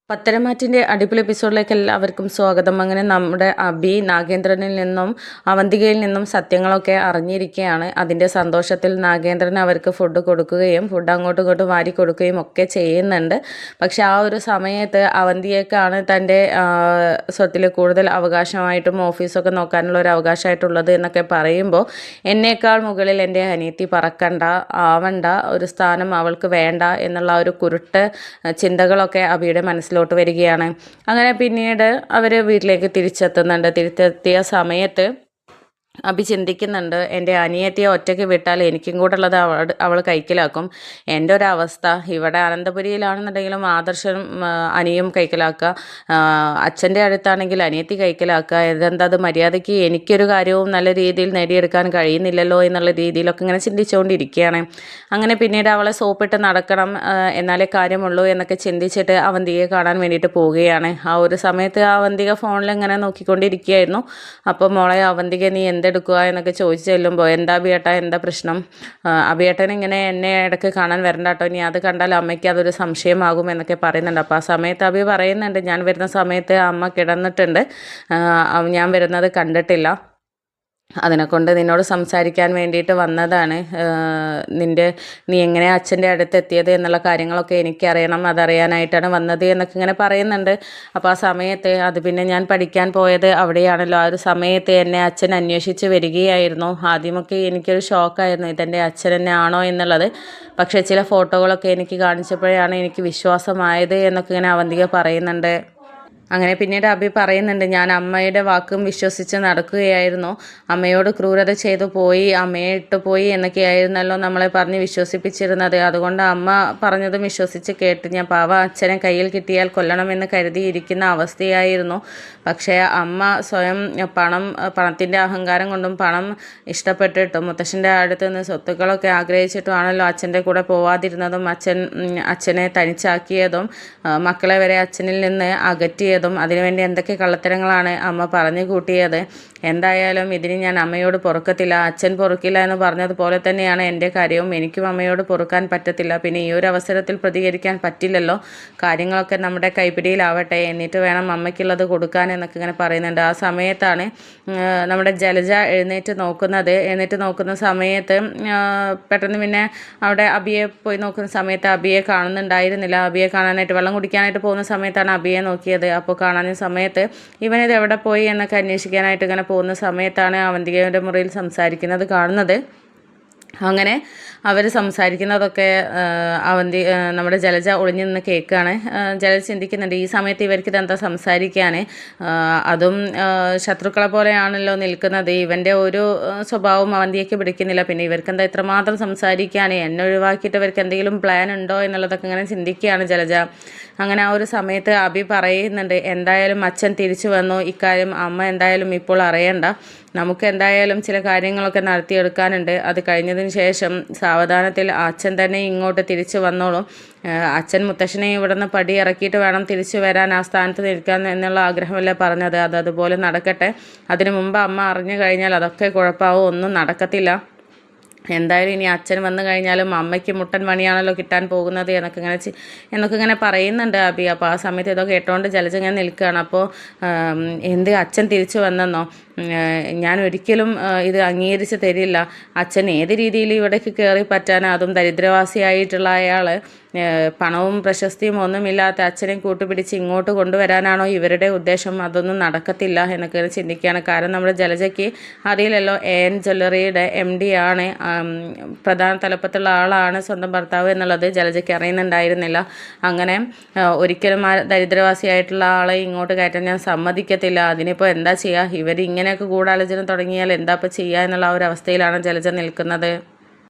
പത്തരമാറ്റിൻ്റെ അടിപൊളി എപ്പിസോഡിലേക്ക് എല്ലാവർക്കും സ്വാഗതം. അങ്ങനെ നമ്മുടെ അബി നാഗേന്ദ്രനിൽ നിന്നും അവന്തികയിൽ നിന്നും സത്യങ്ങളൊക്കെ അറിഞ്ഞിരിക്കുകയാണ്. അതിൻ്റെ സന്തോഷത്തിൽ നാഗേന്ദ്രൻ അവർക്ക് ഫുഡ് കൊടുക്കുകയും ഫുഡ് അങ്ങോട്ടും ഇങ്ങോട്ടും വാരി കൊടുക്കുകയും ഒക്കെ ചെയ്യുന്നുണ്ട്. പക്ഷെ ആ ഒരു സമയത്ത് അവന്തികയ്ക്കാണ് തൻ്റെ സ്വത്തിൽ കൂടുതൽ അവകാശമായിട്ടും ഓഫീസൊക്കെ നോക്കാനുള്ള ഒരു അവകാശമായിട്ടുള്ളത് എന്നൊക്കെ പറയുമ്പോൾ എന്നേക്കാൾ മുകളിൽ എൻ്റെ അനിയത്തി പറക്കണ്ട, ആവണ്ട, ഒരു സ്ഥാനം അവൾക്ക് വേണ്ട എന്നുള്ള ഒരു കുരുട്ട് ചിന്തകളൊക്കെ അബിയുടെ മനസ്സിൽ വരികയാണ്. അങ്ങനെ പിന്നീട് അവർ വീട്ടിലേക്ക് തിരിച്ചെത്തിയ സമയത്ത് അബി ചിന്തിക്കുന്നുണ്ട്, എൻ്റെ അനിയത്തിയെ ഒറ്റയ്ക്ക് വിട്ടാൽ എനിക്കും കൂടെ ഉള്ളത് അവൾ കൈക്കലാക്കും. എൻ്റെ ഒരവസ്ഥ ഇവിടെ അനന്തപുരിയിലാണെന്നുണ്ടെങ്കിലും ആദർശം അനിയും കൈക്കലാക്കുക, അച്ഛൻ്റെ അടുത്താണെങ്കിൽ അനിയത്തി കൈക്കലാക്കുക. ഇതെന്താ അത് മര്യാദയ്ക്ക് എനിക്കൊരു കാര്യവും നല്ല രീതിയിൽ നേടിയെടുക്കാൻ കഴിയുന്നില്ലല്ലോ എന്നുള്ള രീതിയിലൊക്കെ ഇങ്ങനെ ചിന്തിച്ചുകൊണ്ടിരിക്കുകയാണ്. അങ്ങനെ പിന്നീട് അവളെ സോപ്പിട്ട് നടക്കണം, എന്നാലേ കാര്യമുള്ളൂ എന്നൊക്കെ ചിന്തിച്ചിട്ട് അവന്തികയെ കാണാൻ വേണ്ടിയിട്ട് പോവുകയാണ്. ആ ഒരു സമയത്ത് അവന്തിക ഫോണിൽ ഇങ്ങനെ നോക്കിക്കൊണ്ടിരിക്കുകയായിരുന്നു. അപ്പോൾ മോളെ അവന്തിക നീ എന്തെടുക്കുക എന്നൊക്കെ ചോദിച്ചു ചെല്ലുമ്പോൾ എന്താ അബിയേട്ടാ എന്താ പ്രശ്നം, അബിയേട്ടൻ ഇങ്ങനെ എന്നെ ഇടയ്ക്ക് കാണാൻ വരണ്ട കേട്ടോ, ഇനി അത് കണ്ടാൽ അമ്മയ്ക്ക് അതൊരു സംശയമാകും എന്നൊക്കെ പറയുന്നുണ്ട്. അപ്പോൾ ആ സമയത്ത് അബി പറയുന്നുണ്ട്, ഞാൻ വരുന്ന സമയത്ത് അമ്മ കിടന്നിട്ടുണ്ട്, ഞാൻ വരുന്നത് കണ്ടിട്ടില്ല, അതിനെക്കൊണ്ട് നിന്നോട് സംസാരിക്കാൻ വേണ്ടിയിട്ട് വന്നതാണ്. നീ എങ്ങനെ അച്ഛൻ്റെ അടുത്ത് എത്തിയത് എന്നുള്ള കാര്യങ്ങളൊക്കെ എനിക്കറിയണം, അതറിയാനായിട്ടാണ് വന്നത് എന്നൊക്കെ ഇങ്ങനെ പറയുന്നുണ്ട്. അപ്പോൾ ആ സമയത്ത് അത് പിന്നെ ഞാൻ പഠിക്കാൻ പോയത് അവിടെയാണല്ലോ, ആ ഒരു സമയത്ത് എന്നെ അച്ഛൻ അന്വേഷിച്ച് വരികയായിരുന്നു. ആദ്യമൊക്കെ എനിക്കൊരു ഷോക്കായിരുന്നു, ഇതെൻ്റെ അച്ഛൻ തന്നെ ആണോ എന്നുള്ളത്. പക്ഷേ ചില ഫോട്ടോകളൊക്കെ എനിക്ക് കാണിച്ചപ്പോഴാണ് എനിക്ക് വിശ്വാസമായത് എന്നൊക്കെ ഇങ്ങനെ അവന്തിക പറയുന്നുണ്ട്. അങ്ങനെ പിന്നീട് അബി പറയുന്നുണ്ട്, ഞാൻ അമ്മയുടെ വാക്കും വിശ്വസിച്ച് നടക്കുകയായിരുന്നു, അമ്മയോട് ക്രൂരത ചെയ്തു പോയി, അമ്മയെ ഇട്ടു പോയി എന്നൊക്കെയായിരുന്നല്ലോ നമ്മളെ പറഞ്ഞ് വിശ്വസിപ്പിച്ചിരുന്നത്. അതുകൊണ്ട് അമ്മ പറഞ്ഞതും വിശ്വസിച്ച് കേട്ട് ഞാൻ പാവ അച്ഛനെ കയ്യിൽ കിട്ടിയാൽ കൊല്ലണമെന്ന് കരുതിയിരിക്കുന്ന അവസ്ഥയായിരുന്നു. പക്ഷേ അമ്മ സ്വയം പണത്തിൻ്റെ അഹങ്കാരം കൊണ്ടും പണം ഇഷ്ടപ്പെട്ടിട്ടും മുത്തശ്ശൻ്റെ അടുത്ത് നിന്ന് സ്വത്തുക്കളൊക്കെ ആഗ്രഹിച്ചിട്ടുമാണല്ലോ അച്ഛൻ്റെ കൂടെ പോവാതിരുന്നതും അച്ഛനെ തനിച്ചാക്കിയതും മക്കളെ വരെ അച്ഛനിൽ നിന്ന് അകറ്റിയതും. അതിനുവേണ്ടി എന്തൊക്കെ കള്ളത്തരങ്ങളാണ് അമ്മ പറഞ്ഞു കൂട്ടിയത്. എന്തായാലും ഇതിന് ഞാൻ അമ്മയോട് പൊറുക്കത്തില്ല, അച്ഛൻ പൊറുക്കില്ല എന്ന് പറഞ്ഞതുപോലെ തന്നെയാണ് എൻ്റെ കാര്യവും, എനിക്കും അമ്മയോട് പൊറുക്കാൻ പറ്റത്തില്ല. പിന്നെ ഈ ഒരു അവസരത്തിൽ പ്രതികരിക്കാൻ പറ്റില്ലല്ലോ, കാര്യങ്ങളൊക്കെ നമ്മുടെ കൈപ്പിടിയിലാവട്ടെ, എന്നിട്ട് വേണം അമ്മയ്ക്കുള്ളത് കൊടുക്കാൻ എന്നൊക്കെ ഇങ്ങനെ പറയുന്നുണ്ട്. ആ സമയത്താണ് നമ്മുടെ ജലജ എഴുന്നേറ്റ് നോക്കുന്ന സമയത്ത് പെട്ടെന്ന് പിന്നെ അവിടെ അബിയെ പോയി നോക്കുന്ന സമയത്ത് അബിയെ കാണുന്നുണ്ടായിരുന്നില്ല. അബിയെ കാണാനായിട്ട് വെള്ളം കുടിക്കാനായിട്ട് പോകുന്ന സമയത്താണ് അബിയെ നോക്കിയത്. അപ്പോൾ കാണാൻ സമയത്ത് ഇവനിത് എവിടെ പോയി എന്നൊക്കെ അന്വേഷിക്കാനായിട്ട് ഇങ്ങനെ പോകുന്ന സമയത്താണ് അവന്തികയുടെ മുറിയിൽ സംസാരിക്കുന്നത് കാണുന്നത്. അങ്ങനെ അവർ സംസാരിക്കുന്നതൊക്കെ നമ്മുടെ ജലജ ഒളിഞ്ഞു നിന്ന് കേൾക്കുകയാണ്. ജലജ ചിന്തിക്കുന്നുണ്ട്, ഈ സമയത്ത് ഇവർക്ക് ഇതെന്താ സംസാരിക്കാൻ, അതും ശത്രുക്കളെ പോലെയാണല്ലോ നിൽക്കുന്നത്, ഇവൻ്റെ ഒരു സ്വഭാവം അവന്തിയേക്ക് പിടിക്കുന്നില്ല, പിന്നെ ഇവർക്കെന്താ ഇത്രമാത്രം സംസാരിക്കാൻ, എന്നെ ഒഴിവാക്കിയിട്ട് ഇവർക്ക് എന്തെങ്കിലും പ്ലാൻ ഉണ്ടോ എന്നുള്ളതൊക്കെ ഇങ്ങനെ ചിന്തിക്കുകയാണ് ജലജ. അങ്ങനെ ആ ഒരു സമയത്ത് അബി പറയുന്നുണ്ട്, എന്തായാലും അച്ഛൻ തിരിച്ചു വന്നു, ഇക്കാര്യം അമ്മ എന്തായാലും ഇപ്പോൾ അറിയണ്ട, നമുക്ക് എന്തായാലും ചില കാര്യങ്ങളൊക്കെ നടത്തിയെടുക്കാനുണ്ട്, അത് കഴിഞ്ഞതിന് ശേഷം സാവധാനത്തിൽ അച്ഛൻ തന്നെ ഇങ്ങോട്ട് തിരിച്ചു വന്നോളും, അച്ഛൻ മുത്തശ്ശനെ ഇവിടുന്ന് പടി ഇറക്കിയിട്ട് വേണം തിരിച്ചു വരാൻ, ആ സ്ഥാനത്ത് നിൽക്കാൻ എന്നുള്ള ആഗ്രഹമല്ലേ പറഞ്ഞത്, അതുപോലെ നടക്കട്ടെ, അതിനു മുമ്പ് അമ്മ അറിഞ്ഞു കഴിഞ്ഞാൽ അതൊക്കെ കുഴപ്പമാവും, ഒന്നും നടക്കത്തില്ല, എന്തായാലും ഇനി അച്ഛൻ വന്നു കഴിഞ്ഞാലും അമ്മയ്ക്ക് മുട്ടൻ പണിയാണല്ലോ കിട്ടാൻ പോകുന്നത് എന്നൊക്കെ ഇങ്ങനെ പറയുന്നുണ്ട് അബി. അപ്പോൾ ആ സമയത്ത് ഇതൊക്കെ കേട്ടോണ്ട് ജലജ ഇങ്ങനെ നിൽക്കുകയാണ്. അപ്പോൾ അച്ഛൻ തിരിച്ചു വന്നെന്നോ, ഞാൻ ഒരിക്കലും ഇത് അംഗീകരിച്ച് തരില്ല, അച്ഛൻ ഏത് രീതിയിൽ ഇവിടേക്ക് കയറി പറ്റാനോ, അതും ദരിദ്രവാസിയായിട്ടുള്ള അയാൾ പണവും പ്രശസ്തിയും ഒന്നുമില്ലാത്ത അച്ഛനെ കൂട്ടുപിടിച്ച് ഇങ്ങോട്ട് കൊണ്ടുവരാനാണോ ഇവരുടെ ഉദ്ദേശം, അതൊന്നും നടക്കത്തില്ല എന്നൊക്കെ ചിന്തിക്കുകയാണ്. കാരണം നമ്മുടെ ജലജയ്ക്ക് അറിയില്ലല്ലോ, AN ജ്വല്ലറിയുടെ MD ആണ്, പ്രധാന തലപ്പത്തുള്ള ആളാണ് സ്വന്തം ഭർത്താവ് എന്നുള്ളത് ജലജയ്ക്ക് അറിയുന്നുണ്ടായിരുന്നില്ല. അങ്ങനെ ഒരിക്കലും ആ ദരിദ്രവാസിയായിട്ടുള്ള ആളെ ഇങ്ങോട്ട് കയറ്റാൻ ഞാൻ സമ്മതിക്കത്തില്ല, അതിനിപ്പോൾ എന്താ ചെയ്യുക, ഇവരിങ്ങനെയൊക്കെ ഗൂഢാലോചന തുടങ്ങിയാൽ എന്താ ഇപ്പോൾ ചെയ്യുക എന്നുള്ള ആ ഒരു അവസ്ഥയിലാണ് ജലജ നിൽക്കുന്നത്.